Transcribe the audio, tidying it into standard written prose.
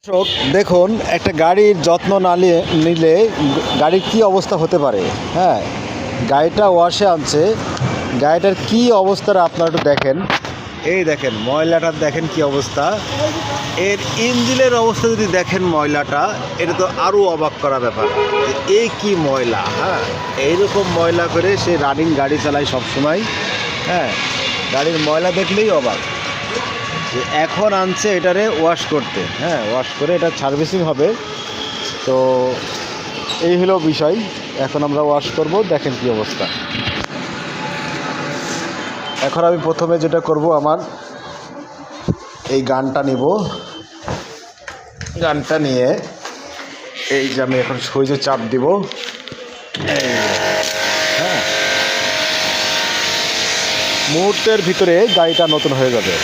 দর্শক দেখুন, একটা গাড়ির যত্ন না নিলে গাড়ির কী অবস্থা হতে পারে। হ্যাঁ, গাড়িটা ওয়াশে আনছে, গাড়িটার কী অবস্থাটা আপনারা একটু দেখেন। এই দেখেন ময়লাটার, দেখেন কি অবস্থা। এর ইঞ্জিনের অবস্থা যদি দেখেন ময়লাটা, এটা তো আরও অবাক করা ব্যাপার। এই কি ময়লা! হ্যাঁ, এইরকম ময়লা করে সে রানিং গাড়ি চালায় সবসময়। হ্যাঁ, গাড়ির ময়লা দেখলেই অবাক। যে এখন আনছে এটারে ওয়াশ করতে। হ্যাঁ, ওয়াশ করে এটা সার্ভিসিং হবে। তো এই হলো বিষয়। এখন আমরা ওয়াশ করব, দেখেন কি অবস্থা। এখন আমি প্রথমে যেটা করব, আমার এই গানটা নিব। গানটা নিয়ে এই যে আমি এখন সুইচে চাপ দিব। হ্যাঁ, মুহূর্তের ভিতরে গাড়িটা নতুন হয়ে যাবে।